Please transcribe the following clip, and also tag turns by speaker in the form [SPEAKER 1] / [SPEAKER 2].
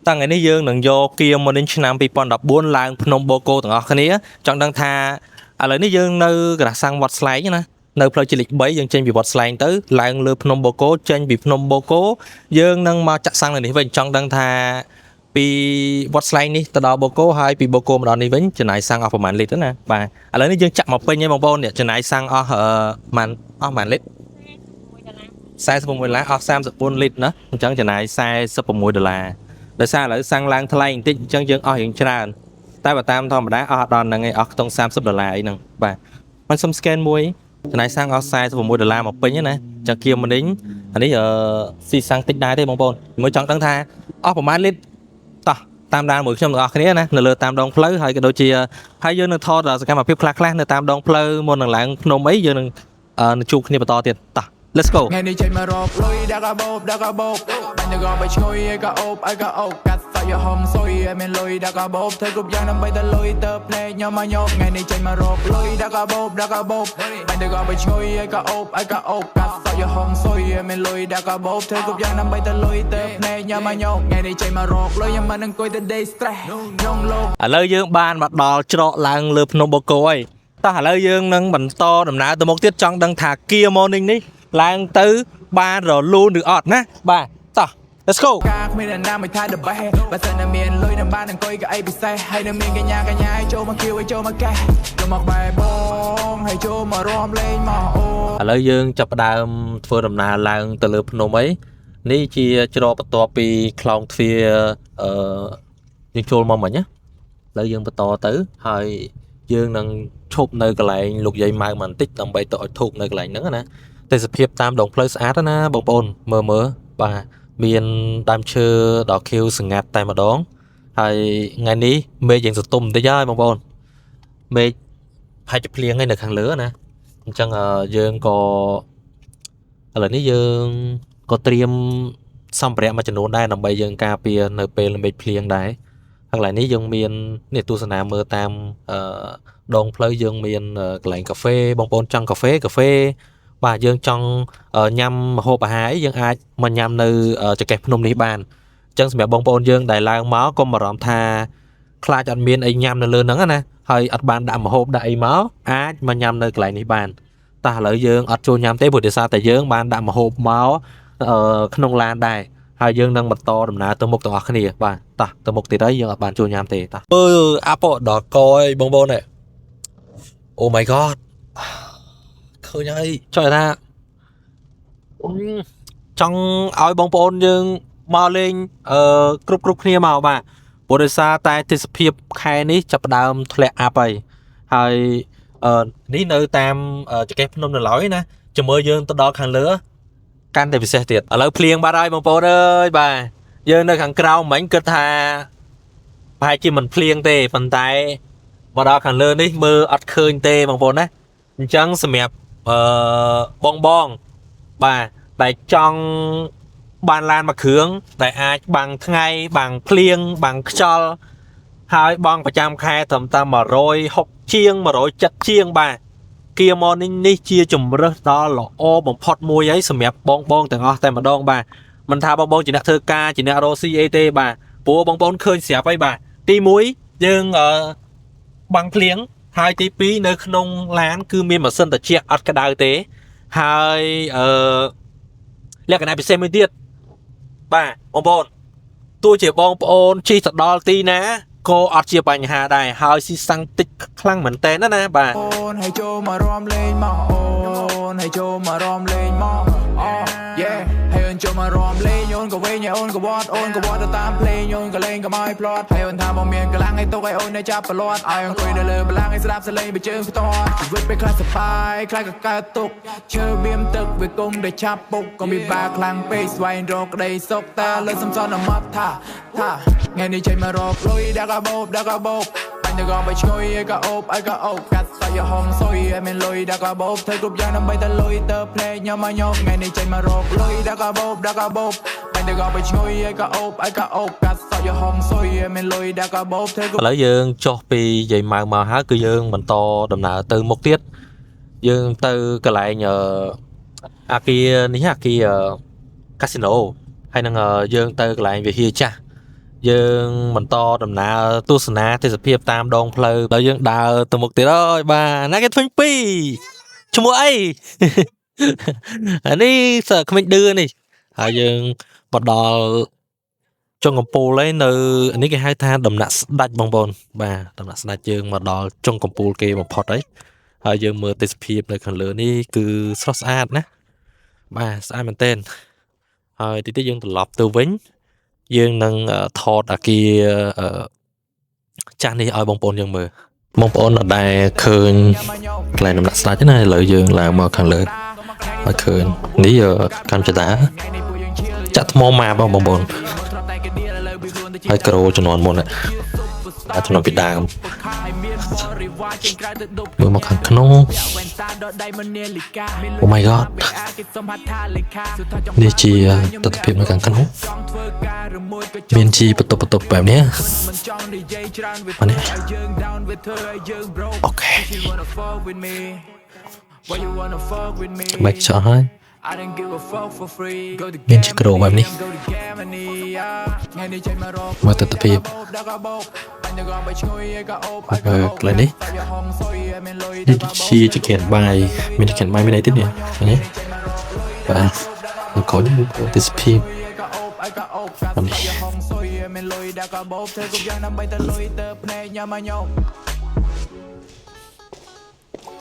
[SPEAKER 1] ตั้งไงนี่យើងនឹងយកគៀមកនឹងឆ្នាំ2014ឡើងភ្នំបូកូទាំងអស់គ្នាចង់ដឹងថាឥឡូវនេះយើងនៅកន្លះសាំងវត្តស្លែងណានៅផ្លូវជាតិលេខ3យើងចេញពីវត្តស្លែងទៅឡើងលើភ្នំបូកូចេញពីភ្នំបូកូយើងនឹងមកចាក់សាំងនៅនេះវិញចង់ដឹងថាពីវត្តស្លែងនេះទៅដល់បូកូហើយពីបូកូមកដល់នេះវិញចំណាយសាំងអស់ប្រហែលលីត្រណាបាទឥឡូវនេះយើងចាក់មកពេញហើយបងប្អូនចំណាយសាំងអស់ប្រហែលលីត្រ$46អស់34លីត្រណាអញ្ចឹងចំណាយ$46ដោយសារឥឡូវសាំងឡើងថ្លៃបន្តិចអញ្ចឹងយើងអស់រៀងច្រើនតែបើតាមធម្មតាអស់ដល់ហ្នឹងឯងអស់ខ្ទង់$30អីហ្នឹងបាទមិនសុំ scan មួយចំណាយសាំងអស់$46មកពេញណាចាគៀមនេះអានេះស៊ីសាំងតិចដែរទេបងប្អូនមួយចង់ដឹងថាអស់ប្រហែលលីត្រតោះតាមដានមួយខ្ញុំទាំងអស់គ្នាណានៅលើតាមដងផ្លូវហើយក៏ដូចជាហើយយើងនឹងថតសកម្មភាពខ្លះៗនៅតាមដងផ្លូវមុននឹងឡើងភ្នំអីយើងនឹងជួបគ្នាបន្តទៀតតោះLet's go
[SPEAKER 2] ថ្ងៃនេះចេញមករកលុយដាក់កាបោបបាញ់ទៅក៏បីឈ្ងុយឲ្យក៏អូបកាត់សាច់យហំសុយឲ្យមានលុយដាក់កាបោបធ្វើគ្រប់យ៉ាងដើម្បីតែលុយទៅភ្នែកញ៉ាំមកញោមថ្ងៃនេះចេញមករកលុយដាក់កាបោបបាញ់ទៅក៏បីឈ្ងុយឲ្យក៏អូបកាត់សាច់យហំសុយឲ្យមានលុយដាក់កាបោបធ្វើគ្រប់យ៉ាងដើម្បីតែលុយទៅភ្នែកញ៉ាំមកញោមថ្ងៃនេះចេញមករកលុយខ្ញុំមិនអង្គុយទៅ day stress ក្នុងលោក
[SPEAKER 1] ឥឡូវយើងបានមកដល់ច្រកឡើងលើភ្នំបូកូហើយតោះឥឡូវយើងនឹងបន្តដំណើរទៅមុខទៀតចង់ដឹងថា Gear Morning នេះឡើងទៅបានរលូនឬអត់ណាបាទតោះ Let's go
[SPEAKER 2] ការគ្មានអ្នកណាមិនថាដបេះបើសិនតែមានលុយនឹងបានអង្គុយក៏អីពិសេសហើយនៅមានកញ្ញាឲ្យចូលមកគៀវឲ្យចូលមកកេះចូលមកបែបបងហើយចូលមករំលេងមកអូ
[SPEAKER 1] ឥឡូវយើងចាប់ផ្ដើមធ្វើដំណើរឡើងទៅលើភ្នំអីនេះជាច្រកបន្ទាប់ពីខ្លោងទ្វារយើងចូលមកមិញណាឥឡូវយើងបន្តទៅហើយយើងនឹងឈប់នៅកន្លែងលោកយាយម៉ៅបន្តិចដើម្បីទៅអុជធូបនៅកន្លែងហ្នឹងណាទេសភាពតាមដងផ្លូវស្អាតណាបងប្អូនមើលបាទមានដើមឈើដ៏ខៀវស្ងាត់តែម្ដងហើយថ្ងៃនេះមេឃយ៉ាងសន្ទុំបន្តិចហើយបងប្អូនមេឃផាច់ភ្លៀងឯនៅខាងលើណាអញ្ចឹងយើងក៏ឥឡូវនេះយើងក៏ត្រៀមសម្ភារៈមួយចំនួនដែរដើម្បីយើងការពារនៅពេលមេឃភ្លៀងដែរខាងកន្លែងនេះយើងមាននេះទស្សនាមើលតាមដងផ្លូវយើងមានកន្លែងកាហ្វេបងប្អូនចង់កាហ្វេបាទយើងចង់ញ៉ាំម្ហូបអាហារអីយើងអាចមកញ៉ាំនៅចង្កេះភ្នំនេះបានអញ្ចឹងសម្រាប់បងប្អូនយើងដែលឡើងមកកុំបារម្ភថាខ្លាចអត់មានអីញ៉ាំនៅលើហ្នឹងណាហើយអត់បានដាក់ម្ហូបដាក់អីមកអាចមកញ៉ាំនៅកន្លែងនេះបានតែឥឡូវយើងអត់ចូលញ៉ាំទេព្រោះដោយសារតែយើងបានដាក់ម្ហូបមកក្នុងឡានដែរហើយយើងនឹងបន្តដំណើរទៅមុខទាំងអស់គ្នាបាទតោះទៅមុខទៀតហើយយើងអត់បានចូលញ៉ាំទេតោះអាប៉ដល់កអីបងប្អូនអេ Oh my god ឃើញហើយចង់ថាចង់ឲ្យបងប្អូនយើងមកលេងគ្រប់គ្នាមកបាទព្រោះដោយសារតែទេសភាពខែនេះចាប់ផ្ដើមធ្លាក់អាប់ហើយនេះនៅតាមចង្កេះភ្នំនៅឡើយណាចាំមើលយើងទៅដល់ខាងលើកាន់តែពិសេសទៀតឥឡូវភ្លៀងបាត់ហើយបងប្អូនអើយបាទយើងនៅខាងក្រៅមិញគិតថាប្រហែលជាមិនភ្លៀងទេប៉ុន្តែមកដល់ខាងលើនេះមើលអត់ឃើញទេបងប្អូនណាអញ្ចឹងសម្រាប់បងបាទដែលចង់បានឡានមួយគ្រឿងដែលអាចបាំងថ្ងៃបាំងភ្លៀងបាំងខ្យល់ហើយបងប្រចាំខែត្រឹមតែ160ជាង170ជាងបាទ Gear Morning នេះជាជំរើសដ៏ល្អបំផុតមួយហើយសម្រាប់បងទាំងអស់តែម្ដងបាទមិនថាបងជាអ្នកធ្វើការជាអ្នករកស៊ីអីទេបាទព្រោះបងប្អូនឃើញស្រាប់ហើយបាទទី1យើងបាំងភ្លៀងហើយទី2នៅក្នុងឡានគឺមានម៉ាស៊ីនត្រជាក់អត់ក្តៅទេហើយលក្ខណៈពិសេសមួយទៀតបាទបងប្អូនទោះជាបងប្អូនជិះទៅដល់ទីណាក៏អត់ជាបញ្ហាដែរហើយស៊ីសាំងតិចខ្លាំងមែនតើណាបាទ
[SPEAKER 2] អូនឲ្យចូលមករំលេងមកអូនឲ្យចូលមករំលេងមកអូយេហើយអូនចូលមករំលេងអូនក៏វិញអូនក៏វត្តទៅតាមភ្លេងអូនក៏លេងក៏មកឲ្យផ្លត់ហើយអូនថាបងមានកម្លាំងឲ្យទុកឲ្យអូននៅចាប់ប្រឡត់ឲ្យអង្គុយនៅលើបលាំងឲ្យស្ដាប់សលេងបជើងផ្ទាត់ជីវិតពេលខ្លះសប្បាយខ្លះក៏កើតទុកឈើវាមទឹកវាគុំតែចាប់ពុកក៏មានបាខ្លាំងពេកស្វែងរកក្តីសុខតែលើសំសន់អមត់ថាថ្ងៃនេះចេញមករកលុយដាក់កាបោបបាញ់ទៅក៏បីឈ្ងុយឲ្យក៏អូបកាត់សាច់យហំសុយឲ្យមានលុយដាក់កាបោបធ្វើគ្រប់យ៉ាងដើម្បីតែលុយទៅភ្នែកញ៉ាំមកញោមថ្ងៃនេះចេញមករកលុយដាក់កាបោបបាញ់ទៅក៏បីឈ្ងុយឲ្យក៏អូបកាត់សាច់យហំសុយឲ្យមានលុយដាក់កាបោបធ្វើ
[SPEAKER 1] ឥឡូវយើងចុះពីយាយម៉ៅមកហើយគឺយើងបន្តដំណើរទៅមុខទៀតយើងទៅកន្លែង អាគារនេះអាគារកាស៊ីណូហើយនឹងយើងទៅកន្លែងវិហារចាស់យើងបន្តដំណើរទស្សនាទេសភាពតាមដងផ្លូវដល់យើងដើរទៅមុខទៀតអើយបាទណាគេធ្វើ2ឈ្មោះអី អានេះសើក្មេងឌឺនេះហើយយើងមកដល់ចុងកំពូលហើយនៅនេះគេហៅថាដំណាក់ស្ដាច់បងប្អូនបាទដំណាក់ស្ដាច់យើងមកដល់ចុងកំពូលគេបំផុតហើយយើងមើលទេសភាពនៅខាងលើនេះគឺស្រស់ស្អាតណាបាទស្អាតមែនទែនហើយទីទៀតយើងត្រឡប់ទៅវិញយើងនឹងថតអាគារចាស់នេះឲ្យបងប្អូនយើងមើលបងប្អូនអត់ដែលឃើញកន្លែងដំណាក់ស្ដាច់ទេណាឥឡូវយើងឡើងមកខាងលើឲ្យឃើញនេះកម្ពុជាចាក់ថ្មម៉ាបងប្អូនហើយក្រូចំនួនមុនអាចំនួនពីដើមមើលមកខាងក្នុង Oh my god នេះជាទស្សនភាពនៅខាងក្នុងមានជាបន្ទប់បែបនេះអូខេបាច់ចោះហើយមានជាក្រូបែបនេះមកទស្សនភាពកន្លែងនេះជាចក្រានបាយមានចក្រានបាយមានអីទៀតនេះបាទអង្គុយទស្សនភាពនេះ